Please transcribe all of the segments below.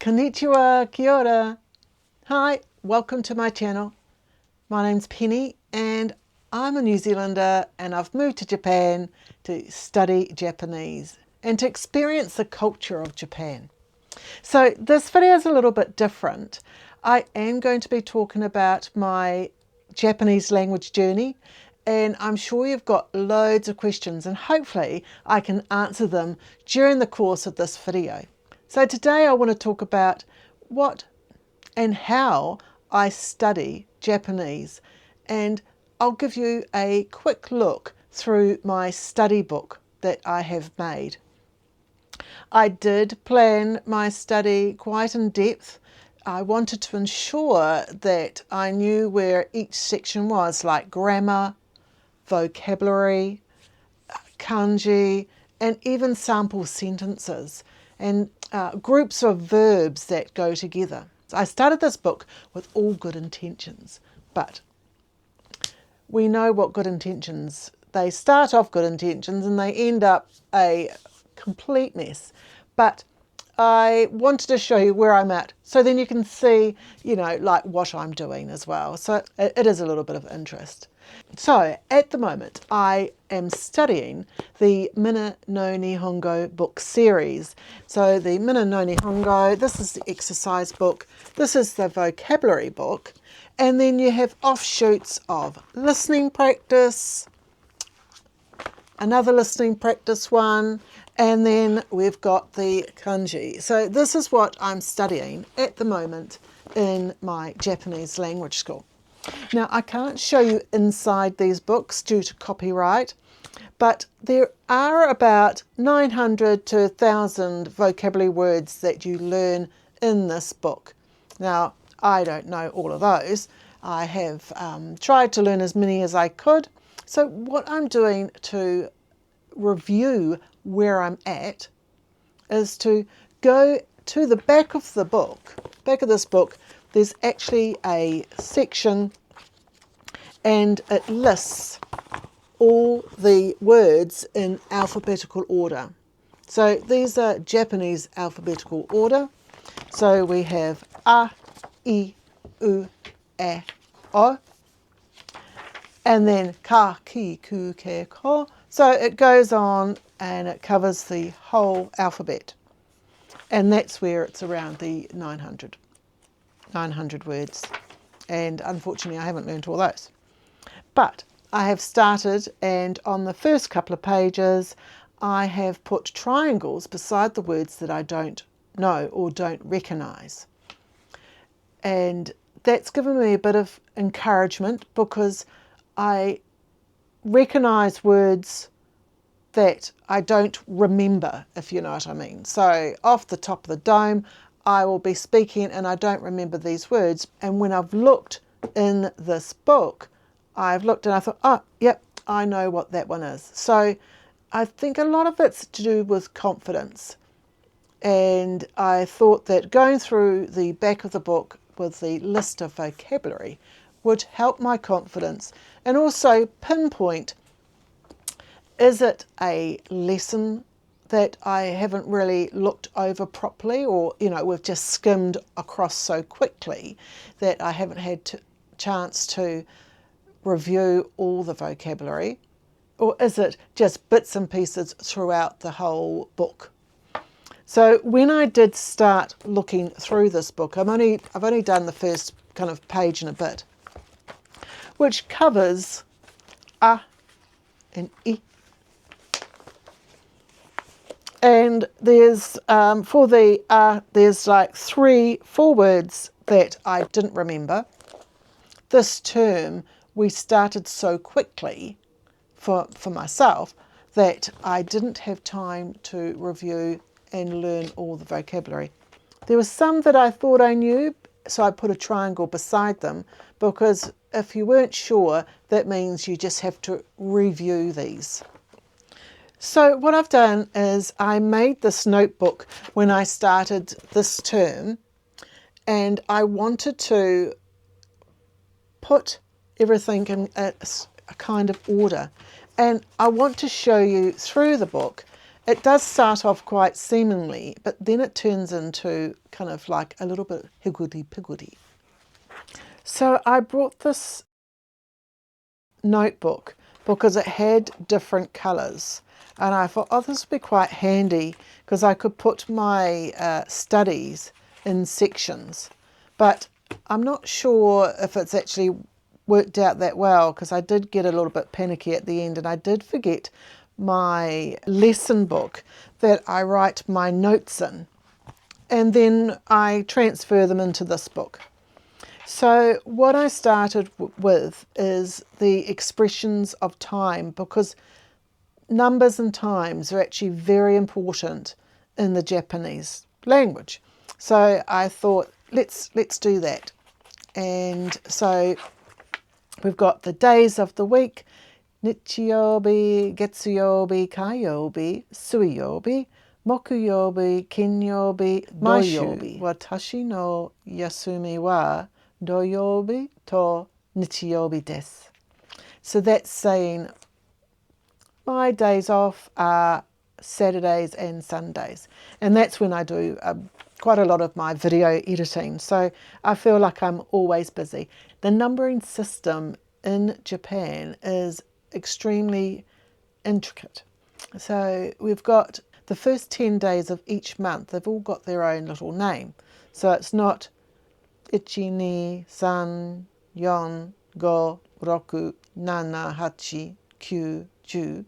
Konnichiwa, kia ora. Hi, welcome to my channel. My name's Penny and I'm a New Zealander and I've moved to Japan to study Japanese and to experience the culture of Japan. So this video is a little bit different. I am going to be talking about my Japanese language journey, and I'm sure you've got loads of questions and hopefully I can answer them during the course of this video. So today I want to talk about what and how I study Japanese, and I'll give you a quick look through my study book that I have made. I did plan my study quite in depth. I wanted to ensure that I knew where each section was, like grammar, vocabulary, kanji, and even sample sentences and groups of verbs that go together. So I started this book with all good intentions, but we know what good intentions, they start off good intentions and they end up a complete mess. But I wanted to show you where I'm at so then you can see, like what I'm doing as well. So it is a little bit of interest. So at the moment I am studying the Mina no Nihongo book series. So the Mina no Nihongo, this is the exercise book, this is the vocabulary book, and then you have offshoots of listening practice, another listening practice one, and then we've got the kanji. So this is what I'm studying at the moment in my Japanese language school. Now I can't show you inside these books due to copyright, but there are about 900 to 1,000 vocabulary words that you learn in this book. Now I don't know all of those. I have tried to learn as many as I could. So what I'm doing to review where I'm at is to go to the back of the book. Back of this book, there's actually a section and it lists all the words in alphabetical order. So these are Japanese alphabetical order. So we have a, I, u, e, o, and then ka, ki, ku, ke, ko. So it goes on and it covers the whole alphabet. And that's where it's around the 900 words. And unfortunately I haven't learned all those. But I have started, and on the first couple of pages I have put triangles beside the words that I don't know or don't recognise. And that's given me a bit of encouragement because I recognise words that I don't remember, if you know what I mean. So off the top of the dome, I will be speaking and I don't remember these words. And when I've looked in this book, I've looked and I thought, oh, yep, I know what that one is. So I think a lot of it's to do with confidence. And I thought that going through the back of the book with the list of vocabulary would help my confidence and also pinpoint, is it a lesson that I haven't really looked over properly, or we've just skimmed across so quickly that I haven't had chance to review all the vocabulary, or is it just bits and pieces throughout the whole book? So when I did start looking through this book, I've only done the first kind of page and a bit, which covers a and I. And there's for the there's like 3-4 words that I didn't remember. This term we started so quickly for myself that I didn't have time to review and learn all the vocabulary. There were some that I thought I knew, so I put a triangle beside them, because if you weren't sure, that means you just have to review these. So what I've done is I made this notebook when I started this term, and I wanted to put everything in a kind of order. And I want to show you through the book It does start off quite seemingly, but then it turns into kind of like a little bit higgledy-piggledy. So I brought this notebook because it had different colours, and I thought, oh, this would be quite handy because I could put my studies in sections, but I'm not sure if it's actually worked out that well, because I did get a little bit panicky at the end, and I did forget my lesson book that I write my notes in, and then I transfer them into this book. So what I started with is the expressions of time, because numbers and times are actually very important in the Japanese language. So I thought, let's do that. And so we've got the days of the week: Nichiyobi, Getsuyobi, Kaiyobi, Suiyobi, Mokuyobi, Kinyobi, Maishu. Watashi no yasumi wa Doyobi to Nichiyobi desu. So that's saying my days off are Saturdays and Sundays. And that's when I do quite a lot of my video editing. So I feel like I'm always busy. The numbering system in Japan is extremely intricate. So we've got the first 10 days of each month, they've all got their own little name. So it's not ichi, ni, san, yon, go, roku, nana, hachi, kyu, ju.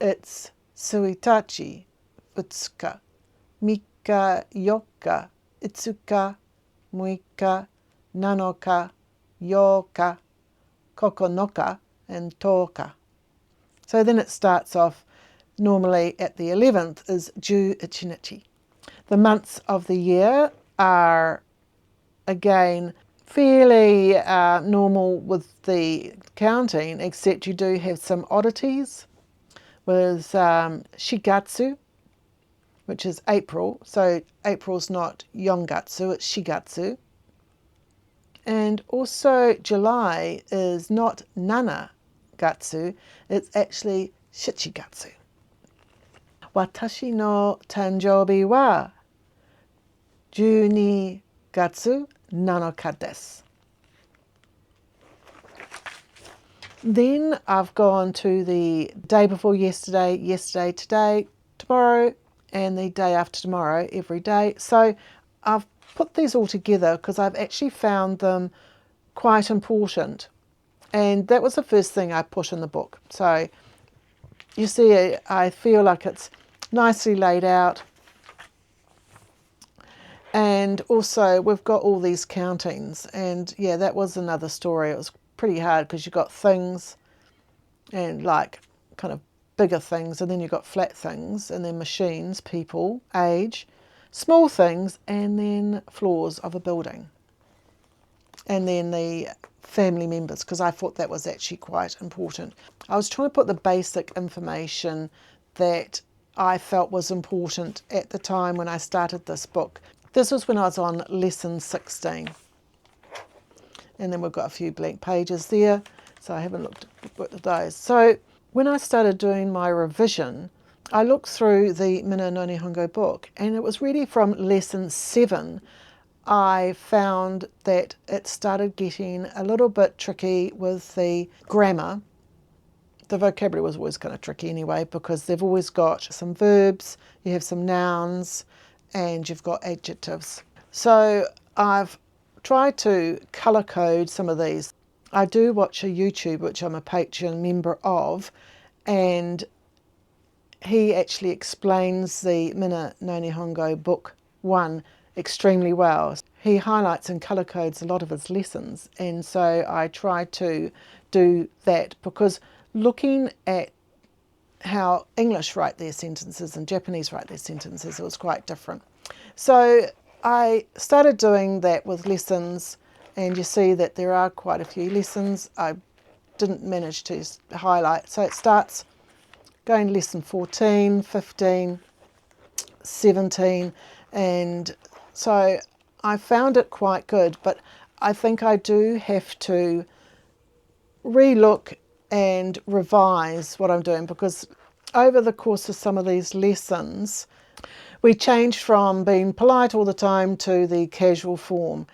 It's suitachi, utsuka, mika, yoka, itsuka, muika, nanoka, yoka, kokonoka, and toka. So then it starts off normally at the 11th is Ju Ichinichi. The months of the year are again fairly normal with the counting, except you do have some oddities with Shigatsu, which is April. So April's not Yongatsu, it's Shigatsu. And also July is not Nanagatsu, it's actually Shichigatsu. Watashi no tanjoubi wa 12月7日 desu. Then I've gone to the day before yesterday, yesterday, today, tomorrow, and the day after tomorrow every day. So I've put these all together because I've actually found them quite important. And that was the first thing I put in the book. So you see, I feel like it's nicely laid out. And also we've got all these countings, and yeah, that was another story. It was pretty hard because you've got things and like kind of bigger things, and then you've got flat things, and then machines, people, age, small things, and then floors of a building. And then the family members, because I thought that was actually quite important. I was trying to put the basic information that I felt was important at the time when I started this book. This was when I was on lesson 16. And then we've got a few blank pages there, so I haven't looked at those. So when I started doing my revision, I looked through the Mina no Nihongo book, and it was really from lesson 7 I found that it started getting a little bit tricky with the grammar. The vocabulary was always kind of tricky anyway, because they've always got some verbs, you have some nouns, and you've got adjectives. So I've tried to colour code some of these. I do watch a YouTube, which I'm a Patreon member of, and he actually explains the Mina no Nihongo book 1 extremely well. He highlights and colour codes a lot of his lessons, and so I try to do that, because looking at how English write their sentences and Japanese write their sentences, it was quite different. So I started doing that with lessons, and you see that there are quite a few lessons I didn't manage to highlight. So it starts going lesson 14, 15, 17, and so I found it quite good, but I think I do have to relook and revise what I'm doing, because over the course of some of these lessons, we changed from being polite all the time to the casual form.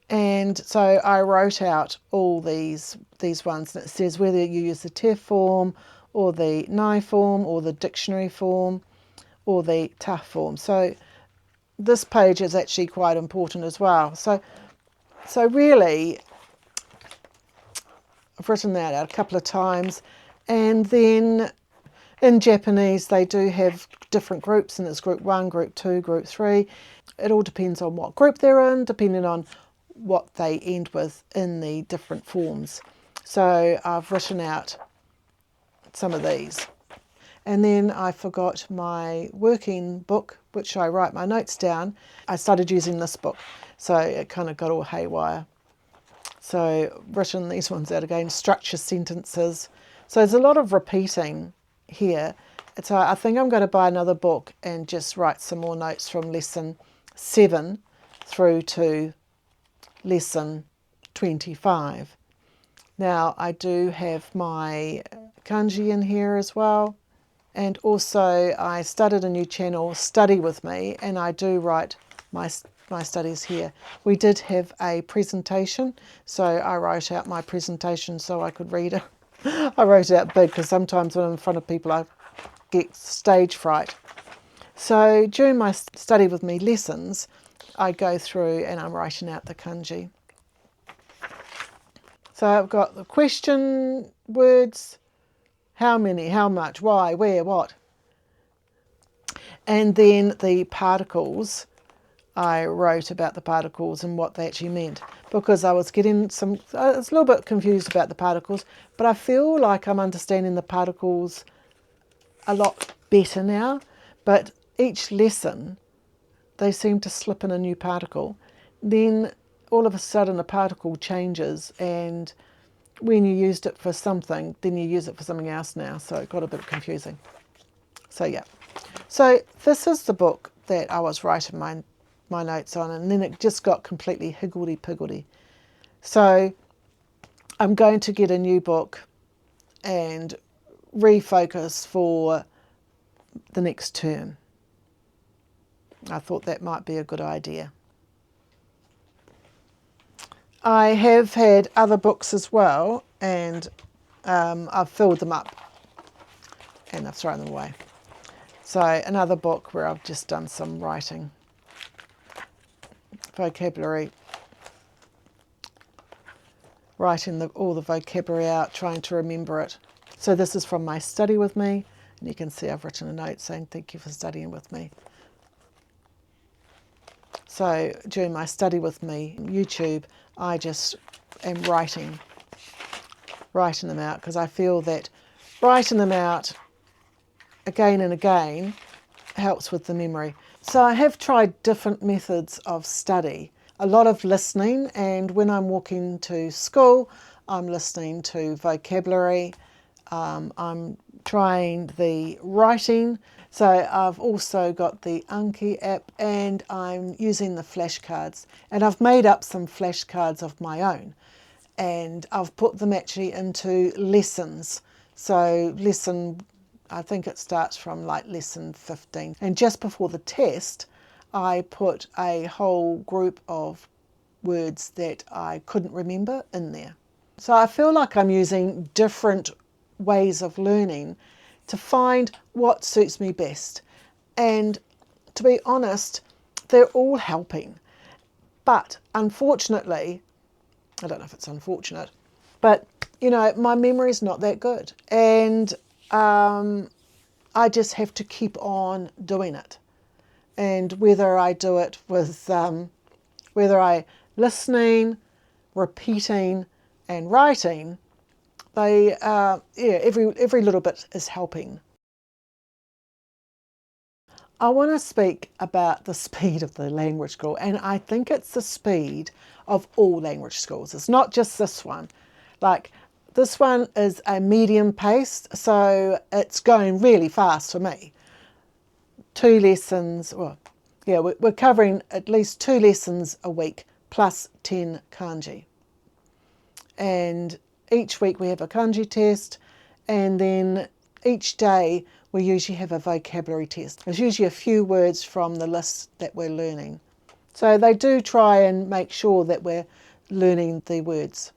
And so I wrote out all these ones, and it says whether you use the te form or the nai form or the dictionary form or the ta form. So this page is actually quite important as well. So really, I've written that out a couple of times. And then in Japanese, they do have different groups, and it's group 1, group 2, group 3. It all depends on what group they're in, depending on what they end with in the different forms. So I've written out some of these. And then I forgot my working book, which I write my notes down. I started using this book, so it kind of got all haywire. So written these ones out again, structure sentences. So there's a lot of repeating here. So I think I'm going to buy another book and just write some more notes from lesson 7 through to lesson 25. Now I do have my kanji in here as well, and also I started a new channel, Study With Me, and I do write my studies here. We did have a presentation, so I wrote out my presentation so I could read it. I wrote it out big because sometimes when I'm in front of people I get stage fright. So during my Study With Me lessons, I go through and I'm writing out the kanji. So I've got the question words, how many, how much, why, where, what. And then the particles, I wrote about the particles and what they actually meant, because I was getting I was a little bit confused about the particles, but I feel like I'm understanding the particles a lot better now. But each lesson, they seem to slip in a new particle. Then all of a sudden a particle changes, and when you used it for something, then you use it for something else now. So it got a bit confusing. So yeah. So this is the book that I was writing my notes on, and then it just got completely higgledy-piggledy. So I'm going to get a new book and refocus for the next term. I thought that might be a good idea. I have had other books as well, and I've filled them up and I've thrown them away. So another book where I've just done some writing, vocabulary, writing all the vocabulary out, trying to remember it. So this is from my Study With Me, and you can see I've written a note saying thank you for studying with me. So during my Study With Me YouTube, I just am writing them out, because I feel that writing them out again and again helps with the memory. So I have tried different methods of study. A lot of listening, and when I'm walking to school, I'm listening to vocabulary. I'm trying the writing. So I've also got the Anki app, and I'm using the flashcards. And I've made up some flashcards of my own, and I've put them actually into lessons. So I think it starts from like lesson 15. And just before the test, I put a whole group of words that I couldn't remember in there. So I feel like I'm using different ways of learning to find what suits me best. And to be honest, they're all helping. But unfortunately, I don't know if it's unfortunate, but you know, my memory's not that good. And I just have to keep on doing it. And whether I do it with, whether I listening, repeating and writing, every little bit is helping. I want to speak about the speed of the language school, and I think it's the speed of all language schools. It's not just this one. Like, this one is a medium paced, so it's going really fast for me. 2 lessons, well, yeah, we're covering at least 2 lessons a week plus 10 kanji. And each week we have a kanji test, and then each day we usually have a vocabulary test. There's usually a few words from the list that we're learning. So they do try and make sure that we're learning the words.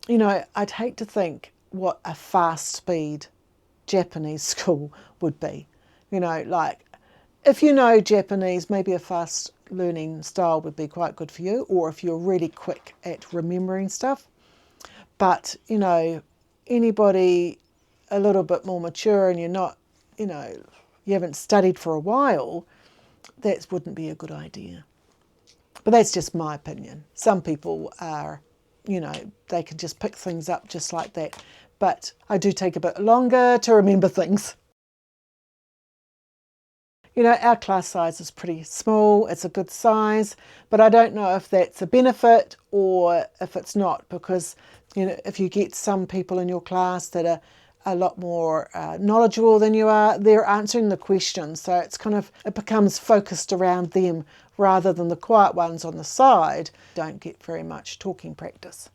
You know, I'd hate to think what a fast speed Japanese school would be. You know, like if you know Japanese, maybe a fast learning style would be quite good for you, or if you're really quick at remembering stuff. But, you know, anybody a little bit more mature and you're not, you know, you haven't studied for a while, that wouldn't be a good idea. But that's just my opinion. Some people are, you know, they can just pick things up just like that. But I do take a bit longer to remember things. You know, our class size is pretty small. It's a good size, but I don't know if that's a benefit or if it's not, because, you know, if you get some people in your class that are a lot more knowledgeable than you are, they're answering the questions. So it's kind of, it becomes focused around them rather than the quiet ones on the side. Don't get very much talking practice.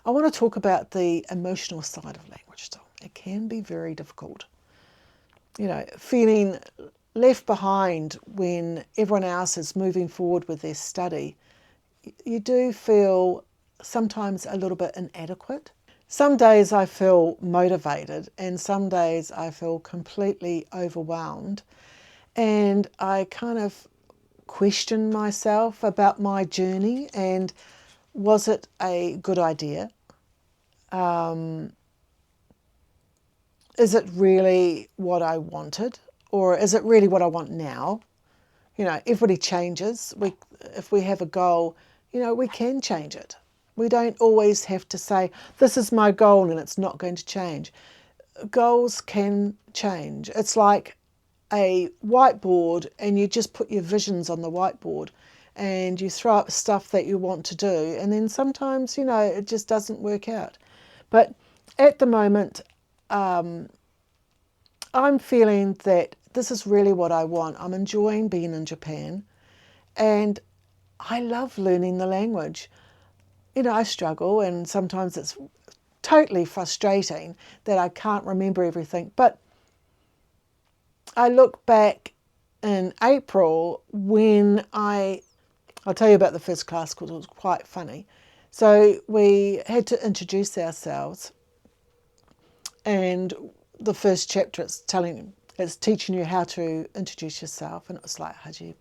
I want to talk about the emotional side of language still. It can be very difficult. You know, feeling left behind when everyone else is moving forward with their study. You do feel sometimes a little bit inadequate. Some days I feel motivated and some days I feel completely overwhelmed, and I kind of question myself about my journey and was it a good idea? Is it really what I wanted, or is it really what I want now? You know, everybody changes. If we have a goal, you know, we can change it. We don't always have to say, this is my goal and it's not going to change. Goals can change. It's like a whiteboard and you just put your visions on the whiteboard and you throw up stuff that you want to do, and then sometimes, you know, it just doesn't work out. But at the moment, I'm feeling that this is really what I want. I'm enjoying being in Japan and I love learning the language. You know, I struggle and sometimes it's totally frustrating that I can't remember everything. But I look back in April when I'll tell you about the first class because it was quite funny. So we had to introduce ourselves, and the first chapter it's teaching you how to introduce yourself, and it was like Hajime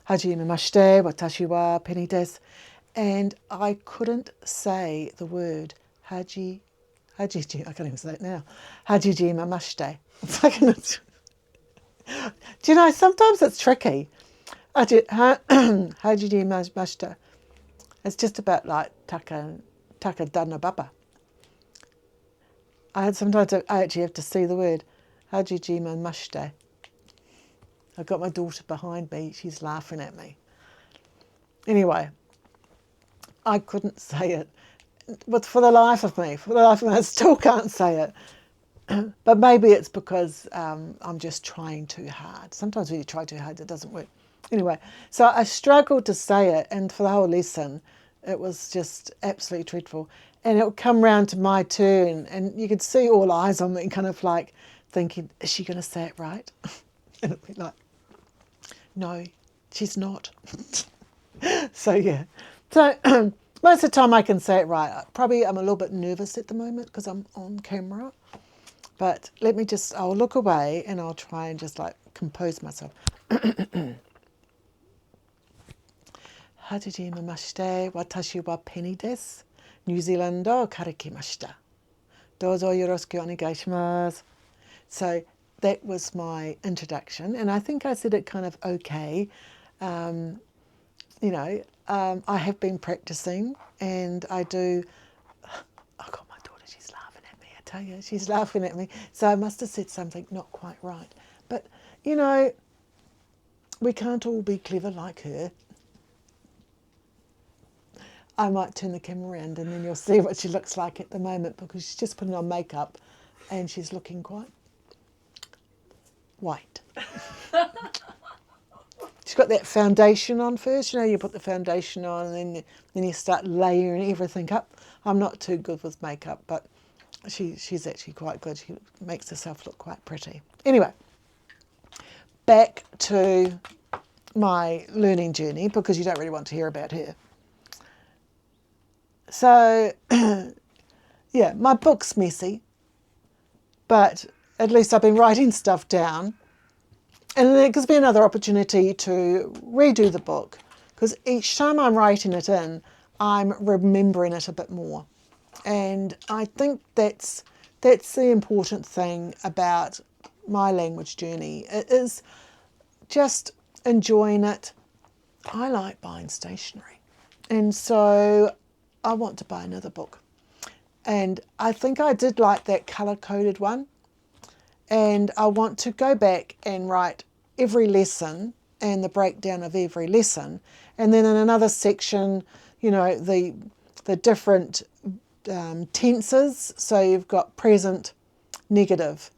mashite, watashi wa Pennie desu, and I couldn't say the word I can't even say it now. Hajime mashite. Do you know, sometimes it's tricky. Hajime mashite. It's just about like taka dana baba. Sometimes I actually have to see the word Hajime mashite. I've got my daughter behind me. She's laughing at me. Anyway, I couldn't say it. But for the life of me, I still can't say it. But maybe it's because I'm just trying too hard. Sometimes when you try too hard, it doesn't work. Anyway, so I struggled to say it, and for the whole lesson, it was just absolutely dreadful. And it would come round to my turn, and you could see all eyes on me, kind of like thinking, is she going to say it right? And it'd be like, no, she's not. So, yeah. So, most of the time I can say it right. Probably I'm a little bit nervous at the moment because I'm on camera. But I'll look away and I'll try and just like compose myself. Hajime mashite, watashi wa Pennie desu. New Zealand o karekimashita. Dozo yoroshiku onegai shimasu. So that was my introduction, and I think I said it kind of okay. You know, I have been practicing, and I do. I've got my daughter, she's laughing at me, I tell you, she's laughing at me. So I must have said something not quite right. But, you know, we can't all be clever like her. I might turn the camera around and then you'll see what she looks like at the moment, because she's just putting on makeup and she's looking quite white. She's got that foundation on first. You know, you put the foundation on and then you start layering everything up. I'm not too good with makeup, but she's actually quite good. She makes herself look quite pretty. Anyway, back to my learning journey, because you don't really want to hear about her. So, yeah, my book's messy, but at least I've been writing stuff down. And it gives me another opportunity to redo the book, because each time I'm writing it in, I'm remembering it a bit more. And I think that's the important thing about my language journey. It is just enjoying it. I like buying stationery, and so I want to buy another book. And I think I did like that colour-coded one. And I want to go back and write every lesson and the breakdown of every lesson. And then in another section, you know, the different tenses. So you've got present, negative,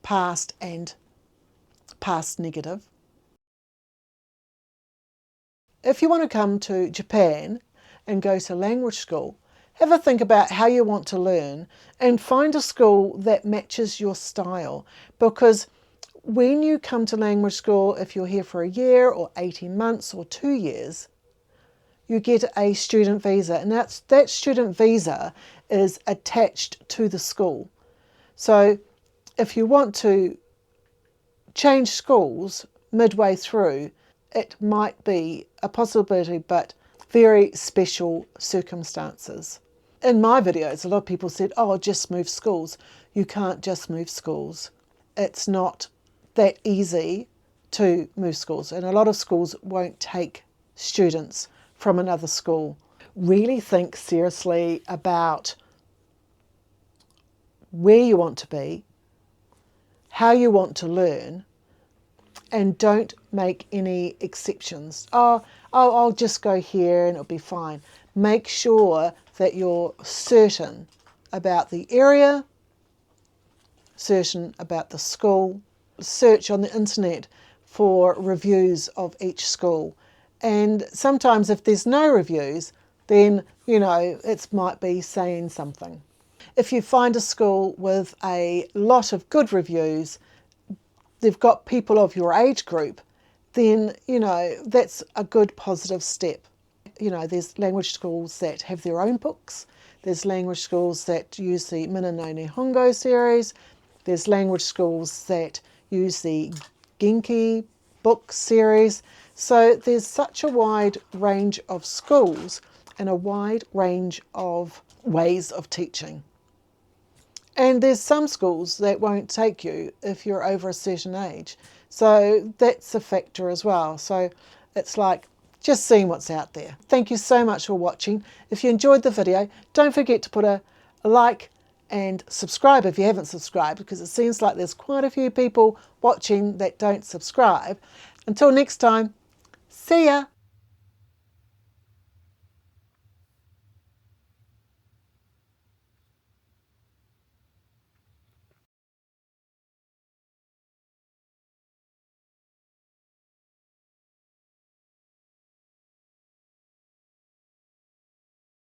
past, and past negative. If you want to come to Japan and go to language school, have a think about how you want to learn and find a school that matches your style. Because when you come to language school, if you're here for a year or 18 months or 2 years, you get a student visa, and that student visa is attached to the school. So if you want to change schools midway through, it might be a possibility, but very special circumstances. In my videos, a lot of people said, oh, just move schools. You can't just move schools. It's not that easy to move schools, and a lot of schools won't take students from another school. Really think seriously about where you want to be, how you want to learn, and don't make any exceptions. Oh, I'll just go here and it'll be fine. Make sure that you're certain about the area, certain about the school. Search on the internet for reviews of each school. And sometimes if there's no reviews, then, you know, it might be saying something. If you find a school with a lot of good reviews, they've got people of your age group, then, you know, that's a good positive step. You know, there's language schools that have their own books. There's language schools that use the Mina no nihongo series. There's language schools that use the Genki book series. So there's such a wide range of schools and a wide range of ways of teaching. And there's some schools that won't take you if you're over a certain age. So that's a factor as well. So it's like just seeing what's out there. Thank you so much for watching. If you enjoyed the video, don't forget to put a like and subscribe if you haven't subscribed, because it seems like there's quite a few people watching that don't subscribe. Until next time, see ya!